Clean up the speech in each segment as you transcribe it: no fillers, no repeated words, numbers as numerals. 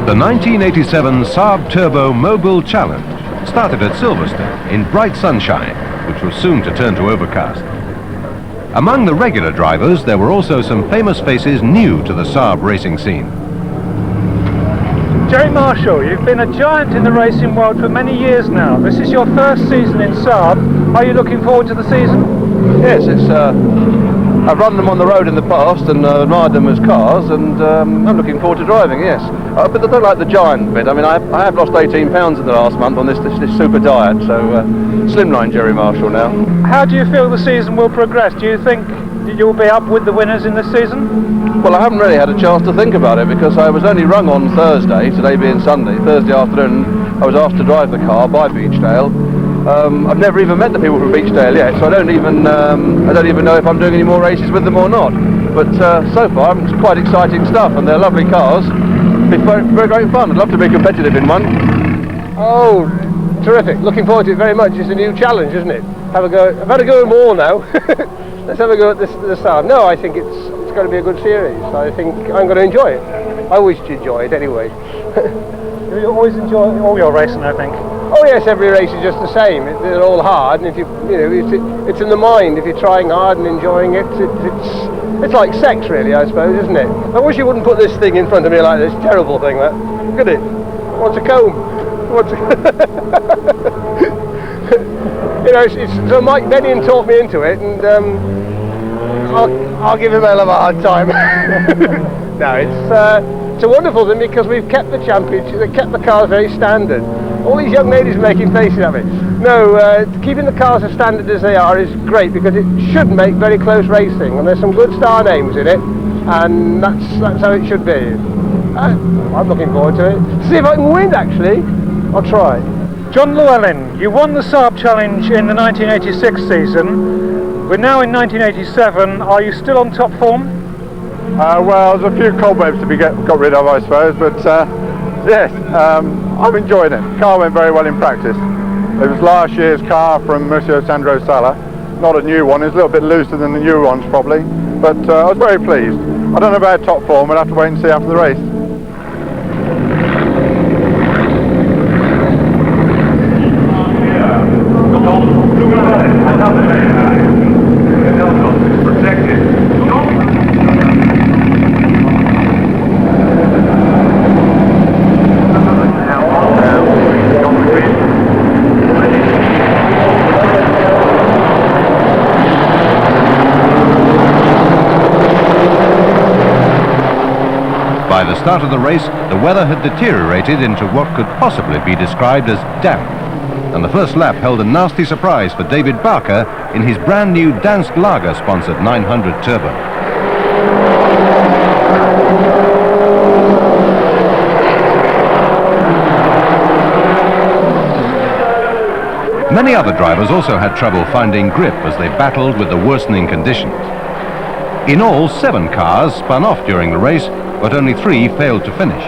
The 1987 Saab Turbo Mobil Challenge started at Silverstone in bright sunshine, which was soon to turn to overcast. Among the regular drivers, there were also some famous faces new to the Saab racing scene. Jerry Marshall, you've been a giant in the racing world for many years now. This is your first season in Saab. Are you looking forward to the season? Yes, I've run them on the road in the past and admired them as cars, and I'm looking forward to driving, yes. But I don't like the giant bit. I mean, I have lost 18 pounds in the last month on this super diet, so slimline Jerry Marshall now. How do you feel the season will progress? Do you think you'll be up with the winners in this season? Well, I haven't really had a chance to think about it because I was only rung on Thursday, today being Sunday. Thursday afternoon I was asked to drive the car by Beechdale. I've never even met the people from Beechdale yet, so I don't even know if I'm doing any more races with them or not. But so far it's quite exciting stuff, and they're lovely cars. It's very great fun. I'd love to be competitive in one. Oh, terrific. Looking forward to it very much. It's a new challenge, isn't it? Have a go. I've had a go at them all now. Let's have a go at this Saab. No, I think it's going to be a good series. I think I'm going to enjoy it. I always enjoy it anyway. You always enjoy all your racing, I think. Oh yes, every race is just the same. They're all hard, and if it's in the mind. If you're trying hard and enjoying it, it's like sex, really, I suppose, isn't it? I wish you wouldn't put this thing in front of me like this terrible thing. That, look at it. What's a comb? What's a you know, so Mike Bennion talked me into it, and I'll give him a hell of a hard time. No, it's a wonderful thing because we've kept the championship, they've kept the cars very standard. All these young ladies are making faces at me. No, keeping the cars as standard as they are is great because it should make very close racing, and there's some good star names in it, and that's how it should be. I'm looking forward to it. See if I can win, actually. I'll try. John Llewellyn, you won the Saab Challenge in the 1986 season. We're now in 1987. Are you still on top form? Well, there's a few cobwebs to be got rid of, I suppose, but yes, I'm enjoying it. The car went very well in practice. It was last year's car from Monsieur Sandro Sala, not a new one. It's a little bit looser than the new ones probably, but I was very pleased. I don't know about top form, we'll have to wait and see after the race. By the start of the race, the weather had deteriorated into what could possibly be described as damp, and the first lap held a nasty surprise for David Barker in his brand new Dansk Lager sponsored 900 Turbo. Many other drivers also had trouble finding grip as they battled with the worsening conditions. In all, 7 cars spun off during the race, but only 3 failed to finish.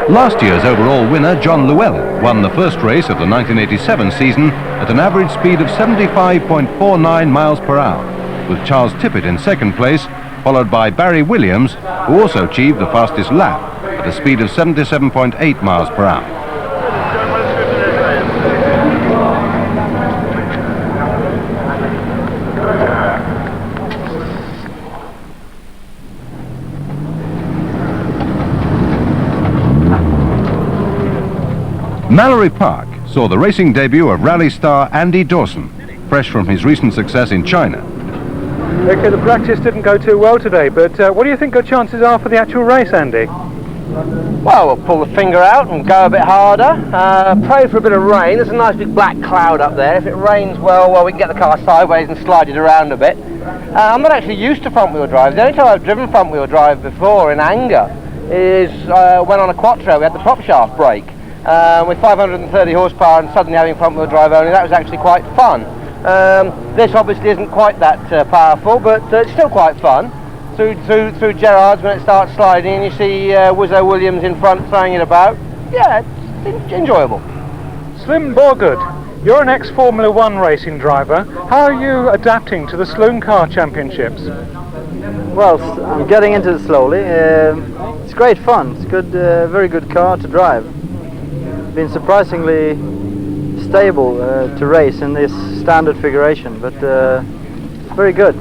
Last year's overall winner, John Llewellyn, won the first race of the 1987 season at an average speed of 75.49 miles per hour, with Charles Tippett in second place, followed by Barry Williams, who also achieved the fastest lap at a speed of 77.8 miles per hour. Mallory Park saw the racing debut of rally star Andy Dawson, fresh from his recent success in China. Okay, the practice didn't go too well today, but what do you think your chances are for the actual race, Andy? Well, we'll pull the finger out and go a bit harder. Pray for a bit of rain. There's a nice big black cloud up there. If it rains well, we can get the car sideways and slide it around a bit. I'm not actually used to front-wheel drive. The only time I've driven front-wheel drive before in anger is when on a quattro we had the prop shaft brake. With 530 horsepower and suddenly having front-wheel drive only, that was actually quite fun. This obviously isn't quite that powerful, but it's still quite fun. Through Gerrard's when it starts sliding and you see Wizzo Williams in front throwing it about. Yeah, it's enjoyable. Slim Borgood, you're an ex-Formula 1 racing driver. How are you adapting to the Saloon Car Championships? Well, I'm getting into it slowly. It's great fun. It's good, very good car to drive. Been surprisingly stable to race in this standard configuration, but very good,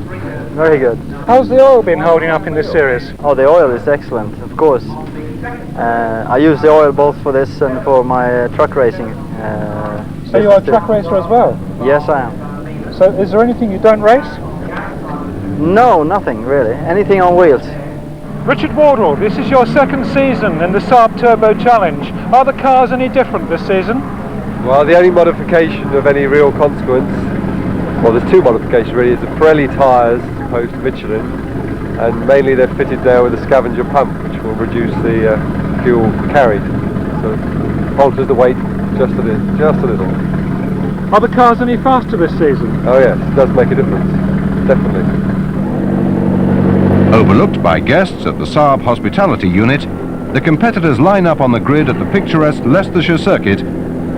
very good. How's the oil been holding up in this series? Oh, the oil is excellent, of course. I use the oil both for this and for my truck racing. So you are a truck racer as well? Yes, I am. So is there anything you don't race? No, nothing really. Anything on wheels. Richard Wardle, this is your second season in the Saab Turbo Challenge. Are the cars any different this season? Well, the only modification of any real consequence, well, there's 2 modifications really, is the Pirelli tyres as opposed to Michelin, and mainly they're fitted there with a scavenger pump which will reduce the fuel carried, so it alters the weight just a little. Are the cars any faster this season? Oh yes, it does make a difference, definitely. Overlooked by guests at the Saab hospitality unit, the competitors line up on the grid at the picturesque Leicestershire circuit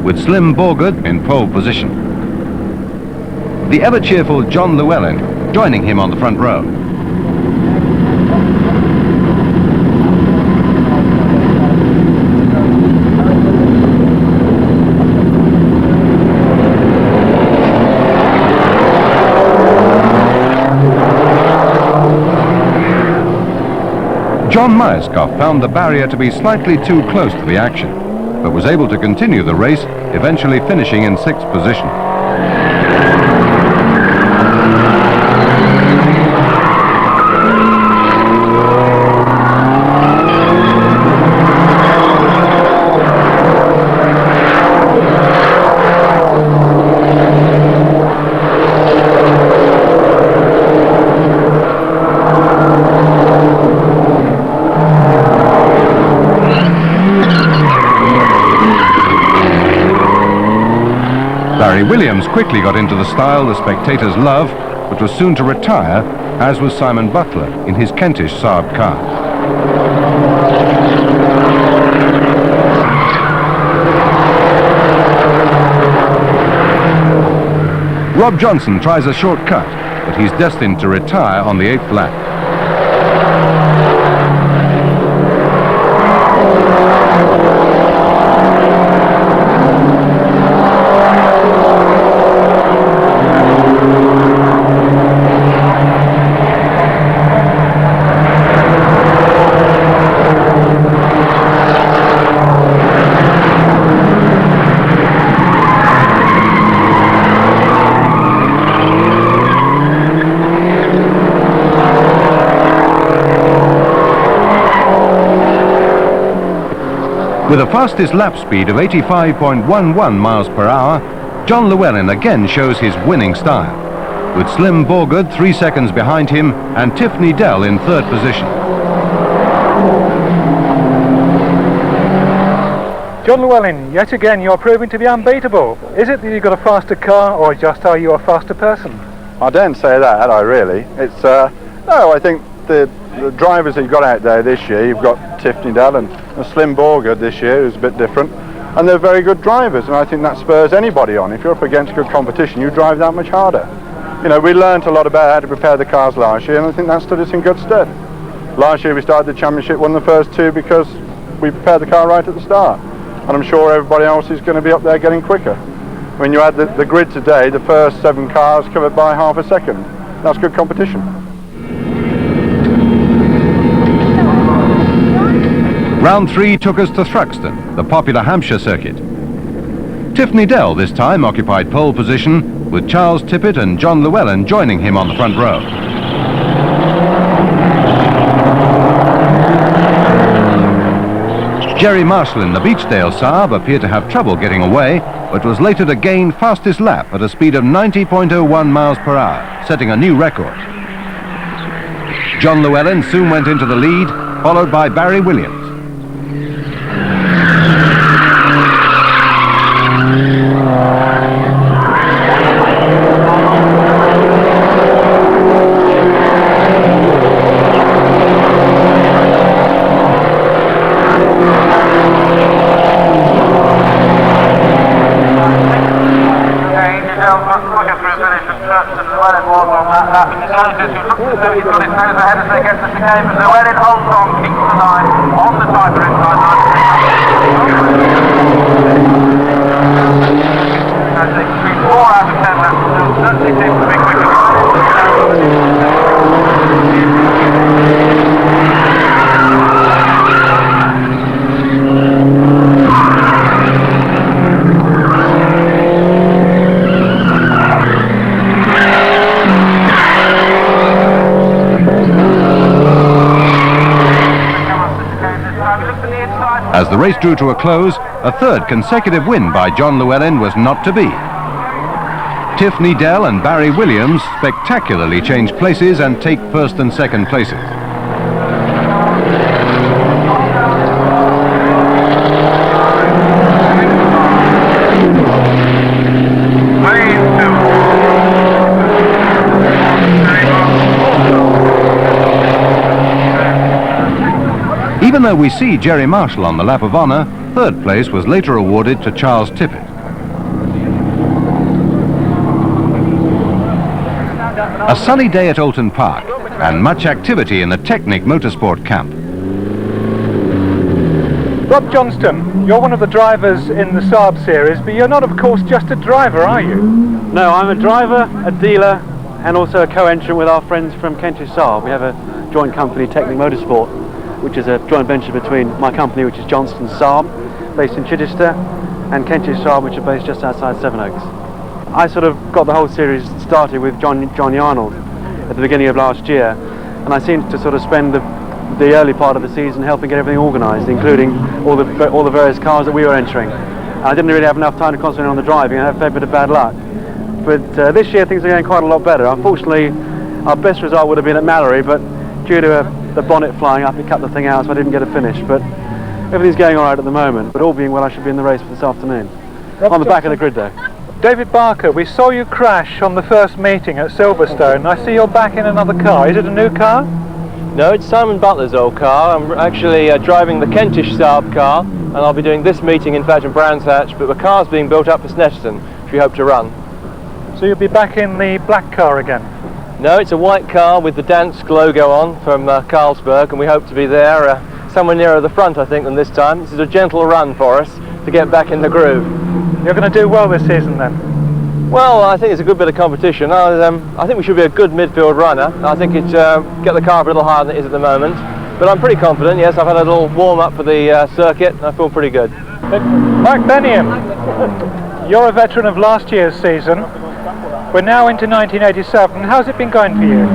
with Slim Borgood in pole position. The ever-cheerful John Llewellyn joining him on the front row. John Myerscough found the barrier to be slightly too close to the action, but was able to continue the race, eventually finishing in 6th position. Barry Williams quickly got into the style the spectators love, but was soon to retire, as was Simon Butler in his Kentish Saab car. Rob Johnson tries a shortcut, but he's destined to retire on the 8th lap. With a fastest lap speed of 85.11 miles per hour, John Llewellyn again shows his winning style, with Slim Borgard 3 seconds behind him and Tiffany Dell in third position. John Llewellyn, yet again you're proving to be unbeatable. Is it that you've got a faster car, or just are you a faster person? I don't say that, had I really? It's no, I think the drivers that you've got out there this year, you've got Tiffany Dell and Slim Borgard this year, who's a bit different, and they're very good drivers, and I think that spurs anybody on. If you're up against good competition, you drive that much harder. You know, we learnt a lot about how to prepare the cars last year, and I think that stood us in good stead. Last year we started the championship, won the first 2 because we prepared the car right at the start. And I'm sure everybody else is going to be up there getting quicker. When you add the grid today, the first 7 cars covered by half a second. That's good competition. Round 3 took us to Thruxton, the popular Hampshire circuit. Tiffany Dell this time occupied pole position, with Charles Tippett and John Llewellyn joining him on the front row. Jerry Marshall in the Beechdale Saab appeared to have trouble getting away, but was later to gain fastest lap at a speed of 90.01 miles per hour, setting a new record. John Llewellyn soon went into the lead, followed by Barry Williams. Llewellyn holds on, keeps the line on the tighter inside line. That's it, 4 out of 10 laps, certainly seems to be quicker. As the race drew to a close, a third consecutive win by John Llewellyn was not to be. Tiffany Dell and Barry Williams spectacularly changed places and take first and second places. Even though we see Jerry Marshall on the lap of honour, third place was later awarded to Charles Tippett. A sunny day at Oulton Park and much activity in the Technic Motorsport camp. Rob Johnston, you're one of the drivers in the Saab series, but you're not, of course, just a driver, are you? No, I'm a driver, a dealer, and also a co-entrant with our friends from Kentish Saab. We have a joint company, Technic Motorsport, which is a joint venture between my company, which is Johnston Saab, based in Chichester, and Kentish Saab, which are based just outside Sevenoaks. I sort of got the whole series started with John Yarnold at the beginning of last year, and I seemed to sort of spend the early part of the season helping get everything organised, including all the various cars that we were entering. And I didn't really have enough time to concentrate on the driving, and I had a fair bit of bad luck. But this year things are going quite a lot better. Unfortunately, our best result would have been at Mallory, but due to the bonnet flying up, it cut the thing out, so I didn't get a finish. But everything's going all right at the moment. But all being well, I should be in the race for this afternoon. On the back of the grid, though. David Barker, we saw you crash on the first meeting at Silverstone. I see you're back in another car. Is it a new car? No, it's Simon Butler's old car. I'm actually driving the Kentish Saab car, and I'll be doing this meeting in fact in Brands Hatch, but the car's being built up for Snetterton, which we hope to run. So you'll be back in the black car again? No, it's a white car with the Dansk logo on from Carlsberg, and we hope to be there somewhere nearer the front, I think, than this time. This is a gentle run for us to get back in the groove. You're going to do well this season then? Well, I think it's a good bit of competition. I think we should be a good midfield runner. I think it's get the car up a little higher than it is at the moment. But I'm pretty confident, yes. I've had a little warm-up for the circuit, and I feel pretty good. Mark Benniam, you're a veteran of last year's season. We're now into 1987. How's it been going for you?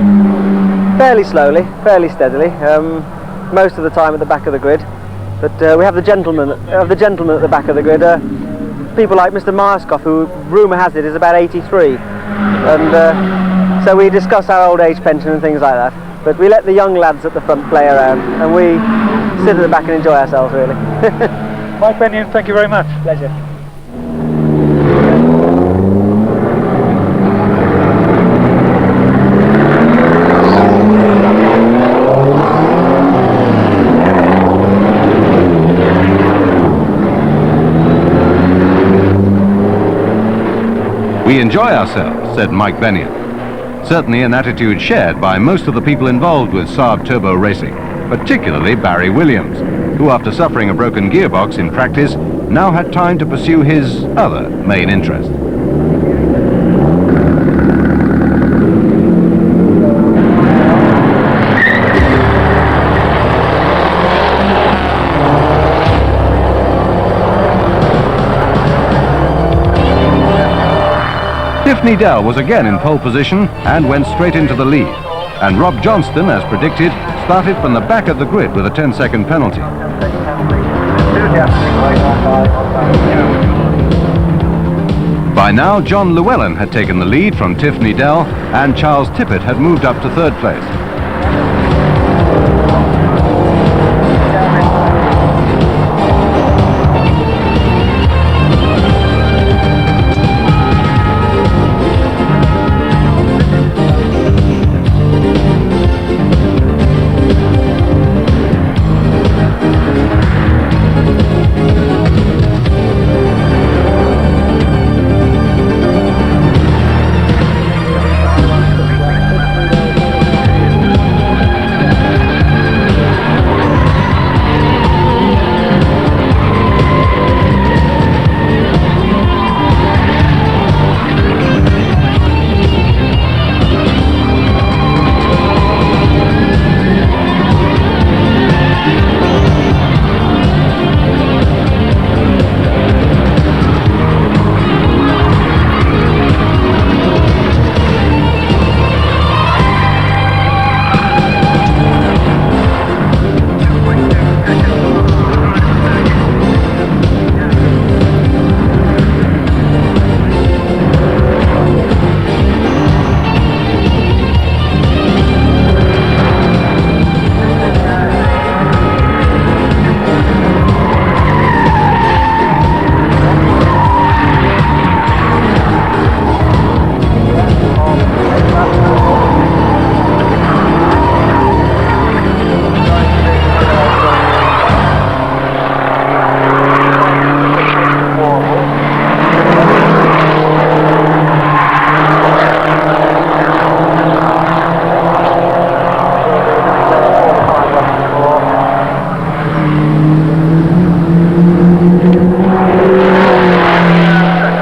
Fairly slowly, fairly steadily. Most of the time at the back of the grid. But we have the gentleman at the back of the grid. People like Mr. Marskoff, who rumour has it is about 83, and so we discuss our old age pension and things like that. But we let the young lads at the front play around, and we sit at the back and enjoy ourselves, really. Mike Bennion, thank you very much. Pleasure. We enjoy ourselves, said Mike Bennion. Certainly an attitude shared by most of the people involved with Saab turbo racing, particularly Barry Williams, who after suffering a broken gearbox in practice, now had time to pursue his other main interest. Tiffany Dell was again in pole position and went straight into the lead. And Rob Johnston, as predicted, started from the back of the grid with a 10-second penalty. By now, John Llewellyn had taken the lead from Tiffany Dell, and Charles Tippett had moved up to third place.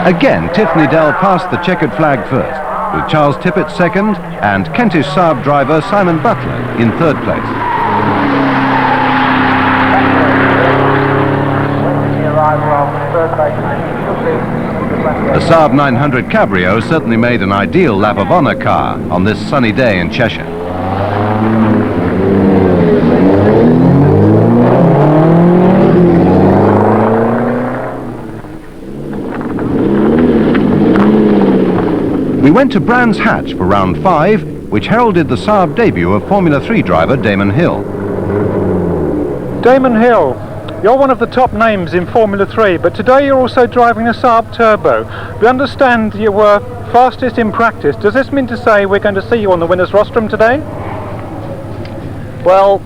Again, Tiffany Dell passed the checkered flag first, with Charles Tippett second and Kentish Saab driver Simon Butler in third place. The Saab 900 Cabrio certainly made an ideal lap of honour car on this sunny day in Cheshire. We went to Brands Hatch for round 5, which heralded the Saab debut of Formula 3 driver Damon Hill. Damon Hill, you're one of the top names in Formula 3, but today you're also driving a Saab Turbo. We understand you were fastest in practice. Does this mean to say we're going to see you on the winner's rostrum today? Well,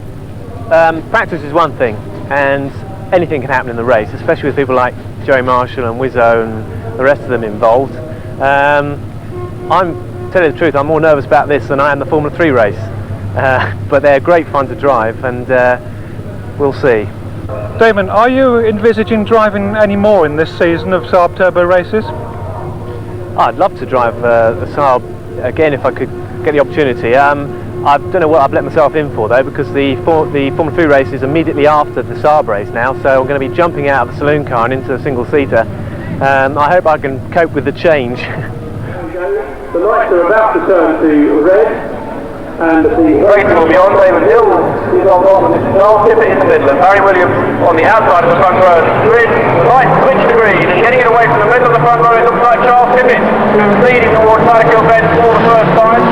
practice is one thing, and anything can happen in the race, especially with people like Joey Marshall and Wizzo and the rest of them involved. I'm telling you the truth, I'm more nervous about this than I am the Formula 3 race. But they're great fun to drive, and we'll see. Damon, are you envisaging driving any more in this season of Saab Turbo races? I'd love to drive the Saab again if I could get the opportunity. I don't know what I've let myself in for though, because the Formula 3 race is immediately after the Saab race now, so I'm going to be jumping out of the saloon car and into a single-seater. I hope I can cope with the change. The lights are about to turn to red, and the race will be on. Damon Hill Charles Tippett in the middle and Barry Williams on the outside of the front row. Grid, right, switch to green, and getting it away from the middle of the front row, it looks like Charles Tippett, who's leading towards Paddock Bend for the first time.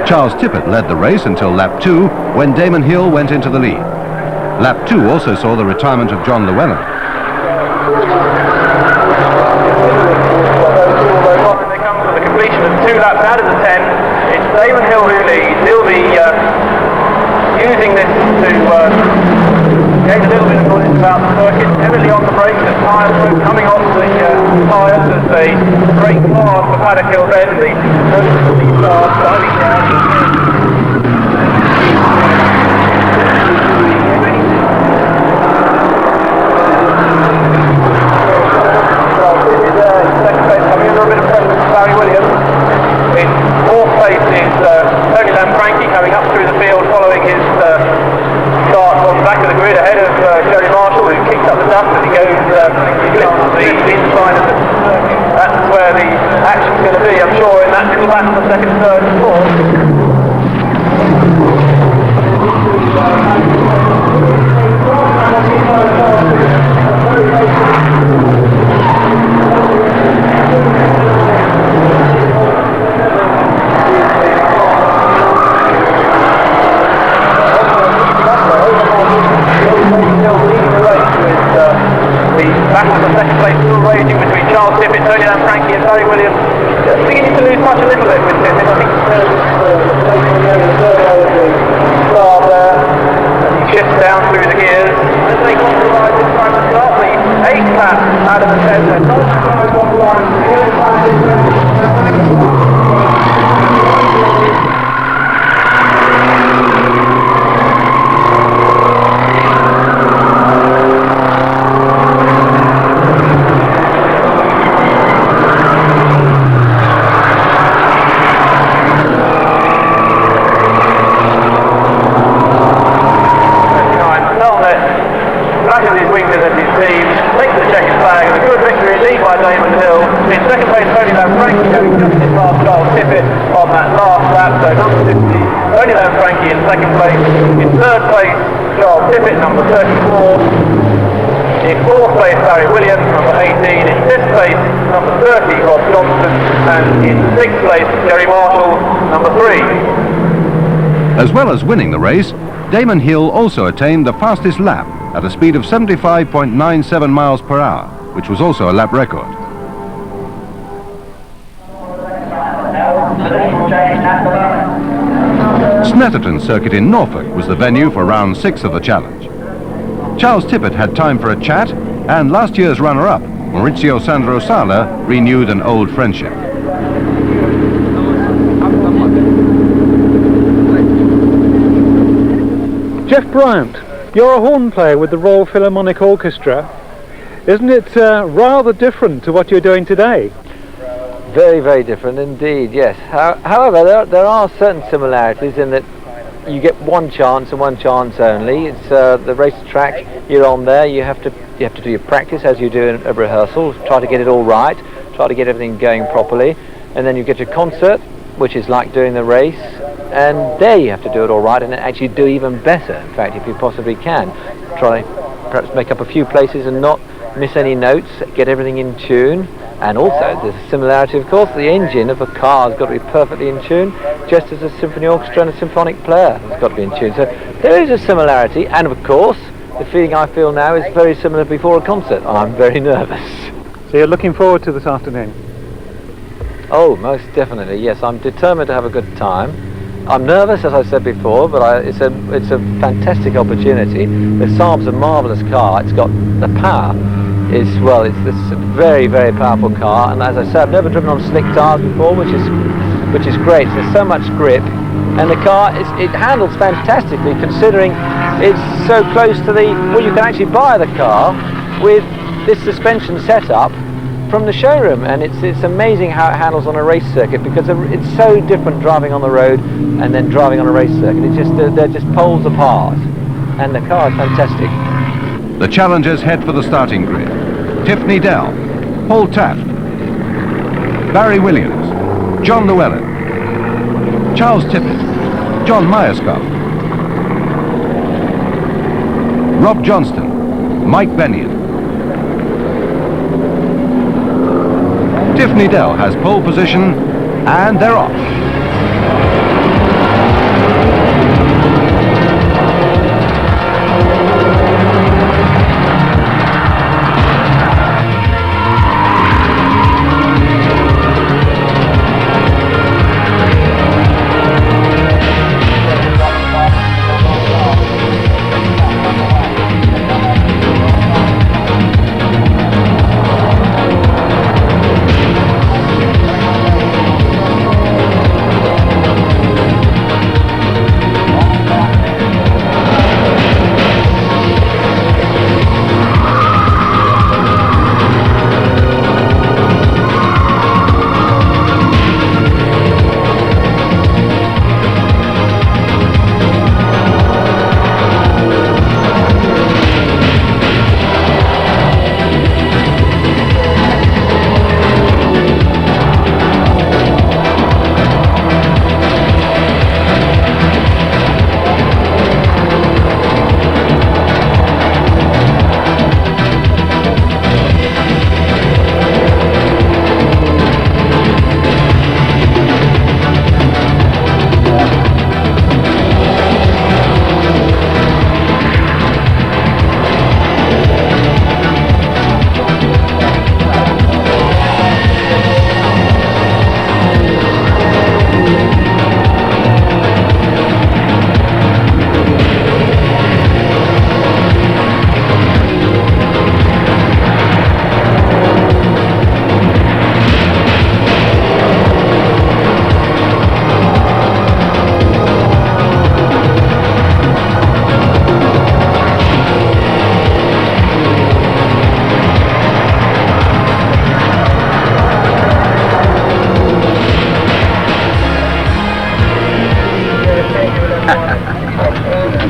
Charles Tippett led the race until lap 2, when Damon Hill went into the lead. Lap 2 also saw the retirement of John Llewellyn. They come to the completion of 2 laps out of the 10. It's Damon Hill who leads. He'll be using this to gain a little bit of knowledge about the circuit, heavily on the brakes as tyres coming off the tyres as they break hard for Paddock Hill Bend. The noticeably fast diving down. Second place coming under a bit of pressure from Barry Williams. In fourth place is Tony Lamfranchi coming up through the field following his start on the back of the grid ahead of Jerry Marshall, who kicks up the dust as he goes the inside of the circuit. That's where the action's going to be, I'm sure, in that little battle for second, third and fourth. Battle for second place still raging between Charles Tippett, Tony Lamfranchi and Barry Williams. Just beginning to lose touch a little bit with Tippett. I think start there. He shifts down through the gears. As they come to ride this time to start the 8th lap out of the 10. Second place. In third place, Charles Tippett, number 34. In fourth place, Barry Williams, number 18. In fifth place, number 30, Rob Johnson. And in sixth place, Jerry Marshall, number 3. As well as winning the race, Damon Hill also attained the fastest lap at a speed of 75.97 miles per hour, which was also a lap record. Snetterton circuit in Norfolk was the venue for round 6 of the challenge. Charles Tippett had time for a chat, and last year's runner-up, Maurizio Sandro Sala, renewed an old friendship. Jeff Bryant, you're a horn player with the Royal Philharmonic Orchestra. Isn't it rather different to what you're doing today? Very, very different indeed, yes. However, there are certain similarities in that you get one chance and one chance only. It's the racetrack, you're on there, you have to do your practice as you do in a rehearsal, try to get it all right, try to get everything going properly, and then you get your concert, which is like doing the race, and there you have to do it all right and actually do even better, in fact, if you possibly can. Try perhaps make up a few places and not miss any notes, get everything in tune. And also there's a similarity, of course, the engine of a car has got to be perfectly in tune, just as a symphony orchestra and a symphonic player has got to be in tune. So there is a similarity, and of course the feeling I feel now is very similar before a concert. I'm very nervous. So you're looking forward to this afternoon? Oh, most definitely, yes. I'm determined to have a good time. I'm nervous, as I said before, but it's a fantastic opportunity. The Saab's a marvellous car. It's got the power. It's a very, very powerful car, and as I said, I've never driven on slick tires before, which is great. There's so much grip, and the car it handles fantastically, considering it's so close to you can actually buy the car with this suspension setup from the showroom, and it's amazing how it handles on a race circuit, because it's so different driving on the road and then driving on a race circuit. They're just poles apart, and the car is fantastic. The challengers head for the starting grid. Tiffany Dell, Paul Taft, Barry Williams, John Llewellyn, Charles Tippett, John Myerscough, Rob Johnston, Mike Bennion. Tiffany Dell has pole position, and they're off.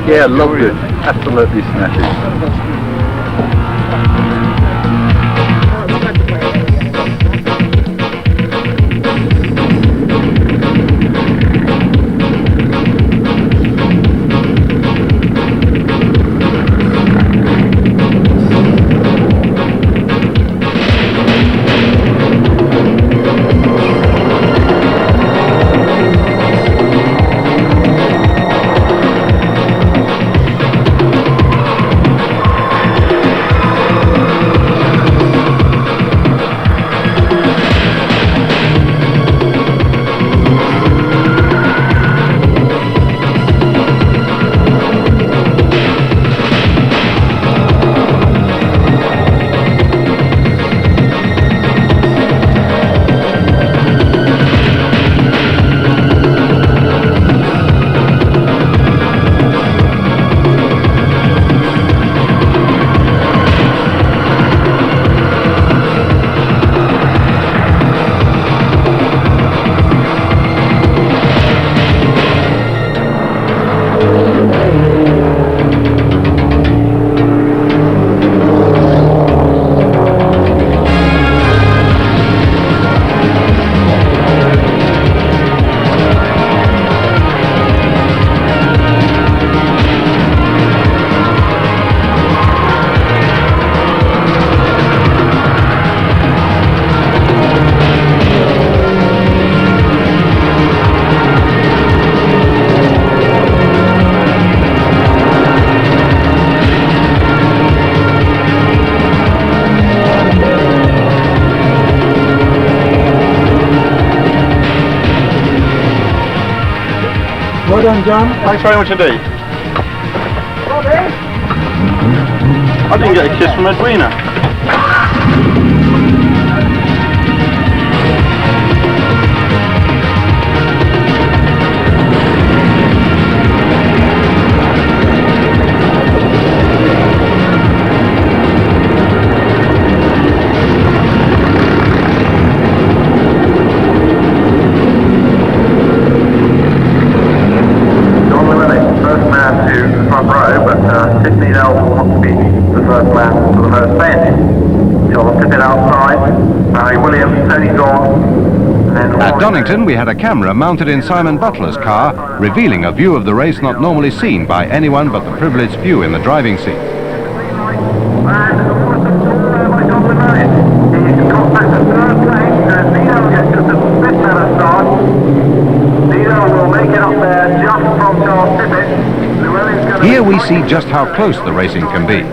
Yeah, loved it. Absolutely smashing. Well done, John. Thanks very much indeed. I didn't get a kiss from Edwina. At Donington, we had a camera mounted in Simon Butler's car, revealing a view of the race not normally seen by anyone but the privileged few in the driving seat. Here we see just how close the racing can be.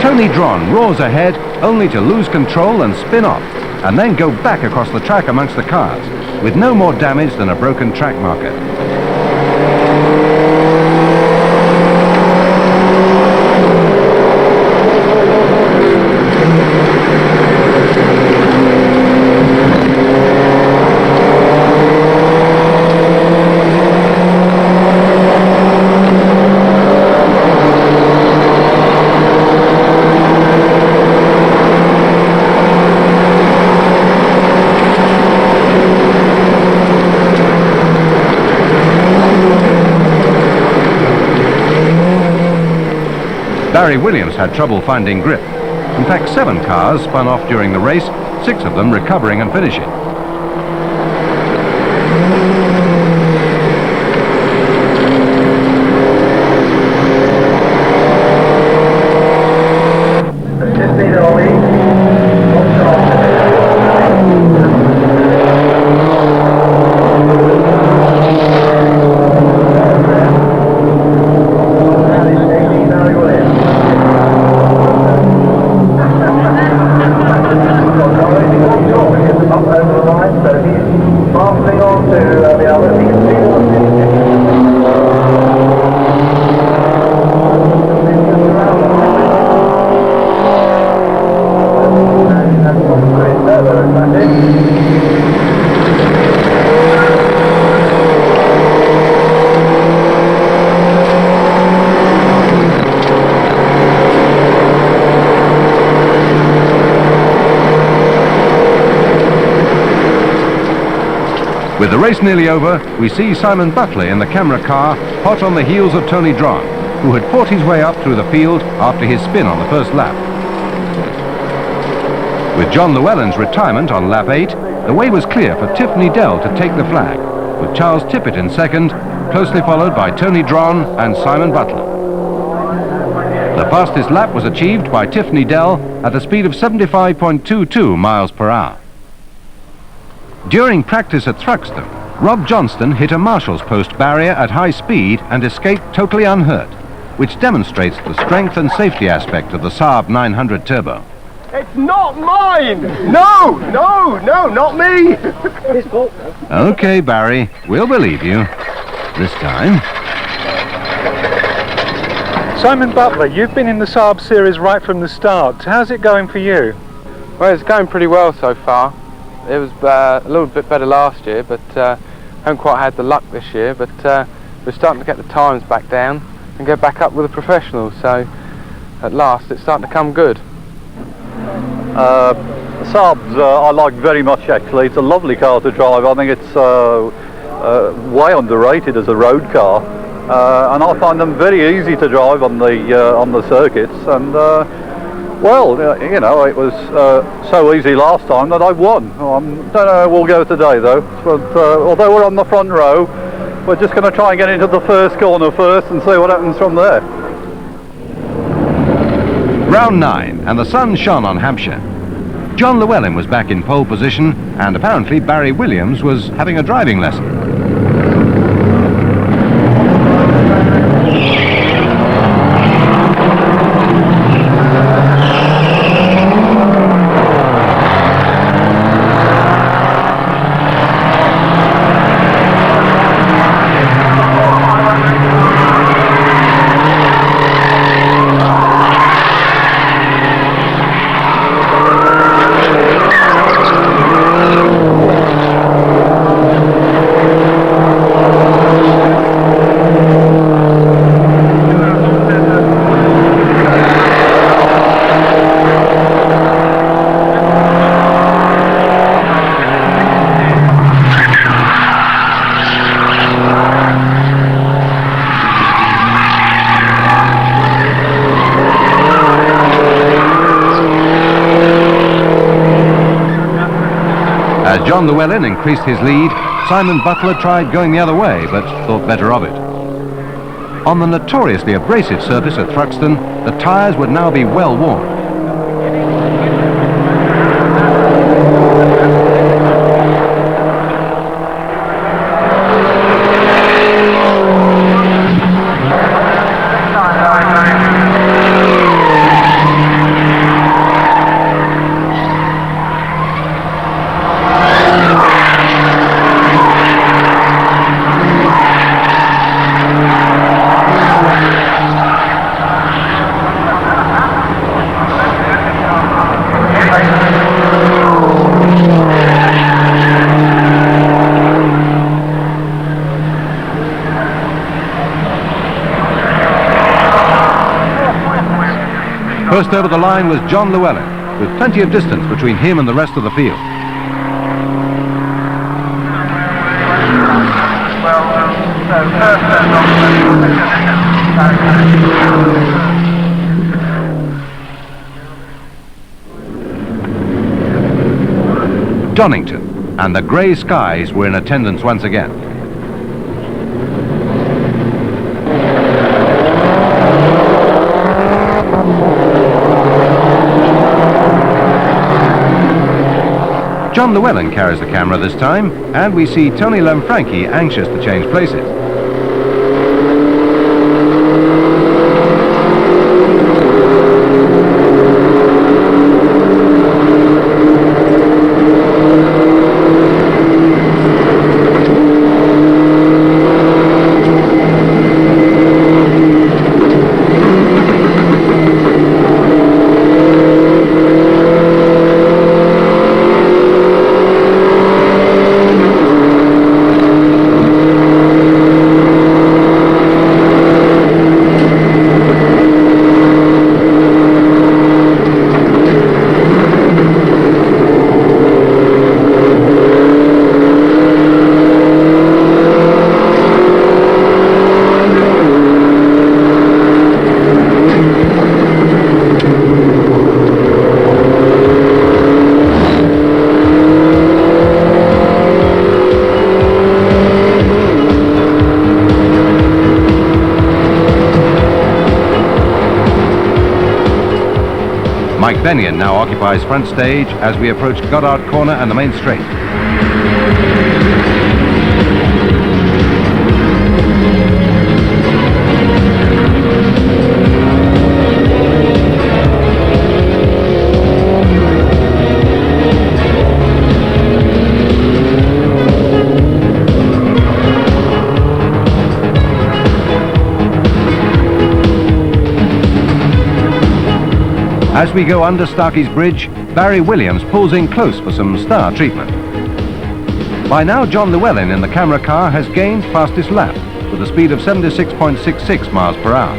Tony Dron roars ahead only to lose control and spin off, and then go back across the track amongst the cars, with no more damage than a broken track marker. Barry Williams had trouble finding grip. In fact, 7 cars spun off during the race, 6 of them recovering and finishing. With the race nearly over, we see Simon Butler in the camera car, hot on the heels of Tony Dron, who had fought his way up through the field after his spin on the first lap. With John Llewellyn's retirement on lap 8, the way was clear for Tiffany Dell to take the flag, with Charles Tippett in second, closely followed by Tony Dron and Simon Butler. The fastest lap was achieved by Tiffany Dell at a speed of 75.22 miles per hour. During practice at Thruxton, Rob Johnston hit a marshal's post barrier at high speed and escaped totally unhurt, which demonstrates the strength and safety aspect of the Saab 900 Turbo. It's not mine! No, not me! His fault. Okay, Barry, we'll believe you. This time. Simon Butler, you've been in the Saab series right from the start. How's it going for you? Well, it's going pretty well so far. It was a little bit better last year, but haven't quite had the luck this year. But we're starting to get the times back down and get back up with the professionals. So at last, it's starting to come good. Saabs I like very much actually. It's a lovely car to drive. I think it's way underrated as a road car, and I find them very easy to drive on the circuits. And Well, you know, it was so easy last time that I won. Don't know how we'll go today though, but although we're on the front row, we're just going to try and get into the first corner first and see what happens from there. Round 9, and the sun shone on Hampshire. John Llewellyn was back in pole position, and apparently Barry Williams was having a driving lesson. As John Llewellyn increased his lead, Simon Butler tried going the other way, but thought better of it. On the notoriously abrasive surface at Thruxton, the tyres would now be well worn. First over the line was John Llewellyn, with plenty of distance between him and the rest of the field. Donington, and the grey skies were in attendance once again. John Llewellyn carries the camera this time, and we see Tony Lanfranchi anxious to change places. Mike Bennion now occupies front stage as we approach Goddard Corner and the main straight. As we go under Starkey's Bridge, Barry Williams pulls in close for some star treatment. By now, John Llewellyn in the camera car has gained fastest lap with a speed of 76.66 miles per hour.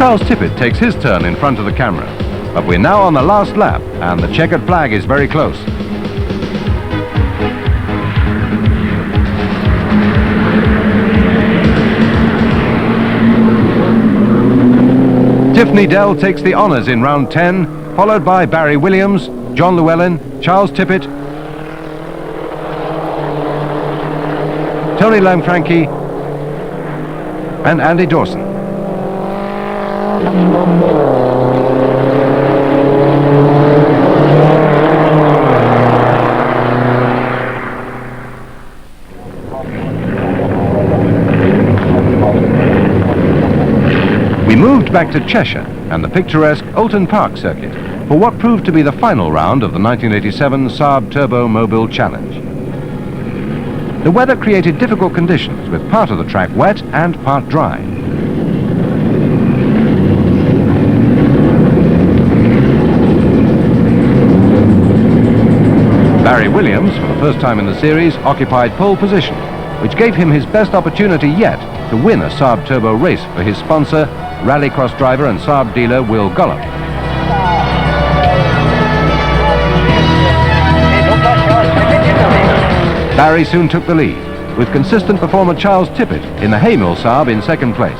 Charles Tippett takes his turn in front of the camera. But we're now on the last lap and the checkered flag is very close. Tiffany Dell takes the honours in round 10, followed by Barry Williams, John Llewellyn, Charles Tippett, Tony Lanfranchi and Andy Dawson. We moved back to Cheshire and the picturesque Oulton Park circuit for what proved to be the final round of the 1987 Saab Turbo Mobil Challenge. The weather created difficult conditions with part of the track wet and part dry. Barry Williams, for the first time in the series, occupied pole position, which gave him his best opportunity yet to win a Saab Turbo race for his sponsor, rallycross driver and Saab dealer Will Gollop. Barry soon took the lead, with consistent performer Charles Tippett in the Haymill Saab in second place.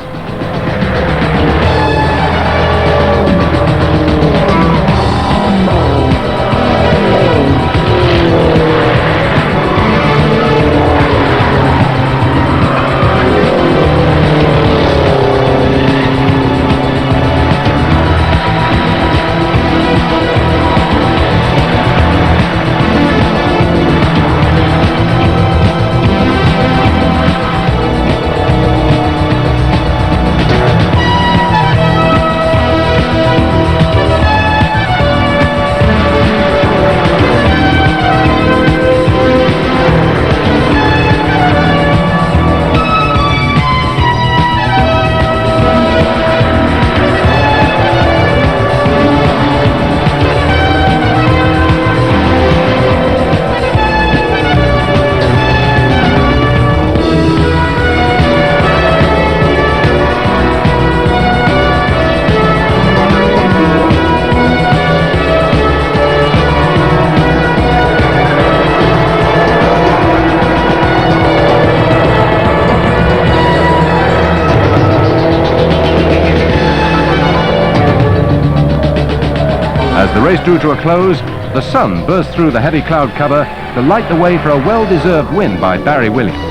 As the race drew to a close, the sun burst through the heavy cloud cover to light the way for a well-deserved win by Barry Williams.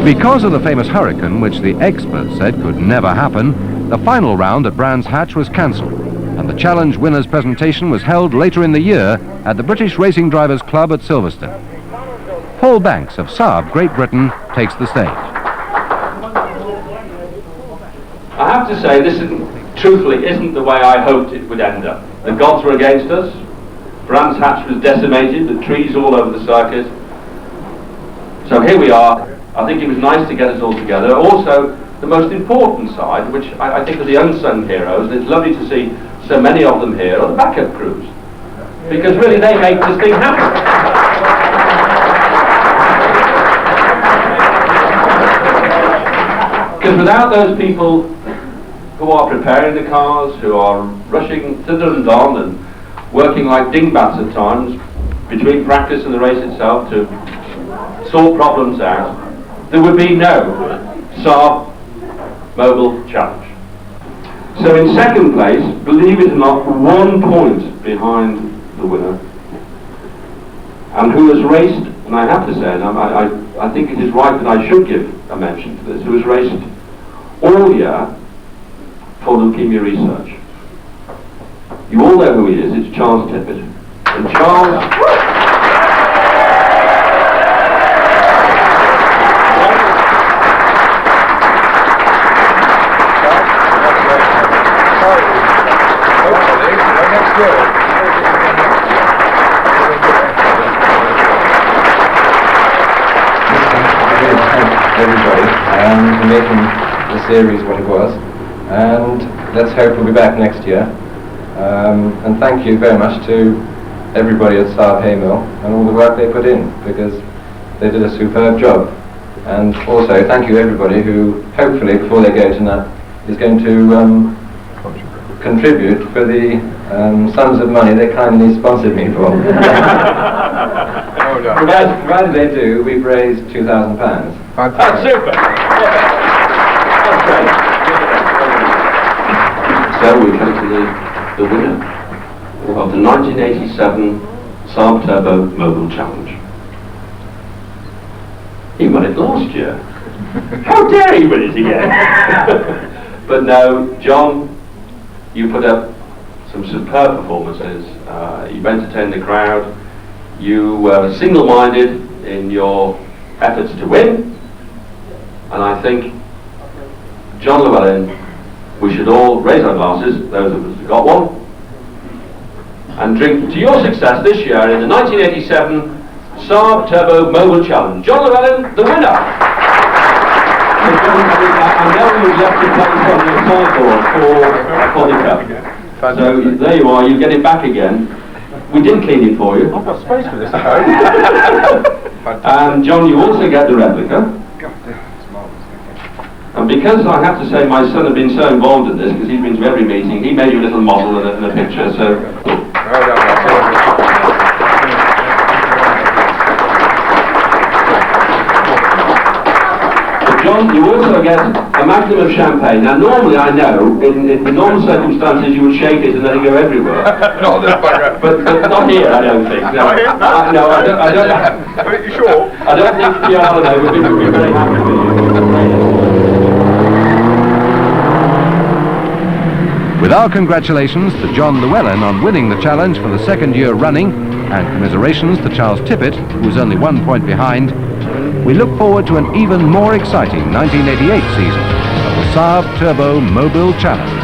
Because of the famous hurricane, which the experts said could never happen, the final round at Brands Hatch was cancelled, and the challenge winners' presentation was held later in the year at the British Racing Drivers Club at Silverstone. Paul Banks of Saab, Great Britain, takes the stage. I have to say, this truthfully isn't the way I hoped it would end up. The gods were against us, Brands Hatch was decimated, the trees all over the circuit. So here we are. I think it was nice to get us all together. Also, the most important side, which I think are the unsung heroes, and it's lovely to see so many of them here, are the backup crews. Because really they make this thing happen. Because without those people who are preparing the cars, who are rushing thither and on and working like dingbats at times, between practice and the race itself to sort problems out, there would be no Saab Mobil Challenge. So in second place, believe it or not, 1 point behind the winner, and who has raced, and I have to say, and I think it is right that I should give a mention to this, who has raced all year for leukemia research. You all know who he is, it's Charles Tippett. And Charles... for making the series what it was, and let's hope we'll be back next year. And thank you very much to everybody at Saab Haymill and all the work they put in, because they did a superb job. And also thank you everybody who hopefully before they go tonight is going to contribute for the sums of money they kindly sponsored me for. Provided they do, we've raised £2,000. That's super! That's great. So we come to the winner of the 1987 Saab Turbo Mobil Challenge. He won it last year. How dare he win it again? But no, John, you put up some superb performances. You've entertained the crowd. You were single-minded in your efforts to win. And I think, John Llewellyn, we should all raise our glasses, those of us who got one, and drink to your success this year in the 1987 Saab Turbo Mobil Challenge. John Llewellyn, the winner! I know you left your place on your sideboard for the cup. So there you are, you get it back again. We did clean it for you. I've got space for this at home. And John, you also get the replica. And because I have to say my son has been so involved in this, because he's been to every meeting, he made you a little model and a picture, so... John, you also get a magnum of champagne. Now, normally I know, in normal circumstances, you would shake it and let it go everywhere. but not here, I don't think. No, I don't. Are you sure? I don't think the other would be very happy with you. With our congratulations to John Llewellyn on winning the challenge for the second year running, and commiserations to Charles Tippett, who was only 1 point behind, we look forward to an even more exciting 1988 season of the Saab Turbo Mobil Challenge.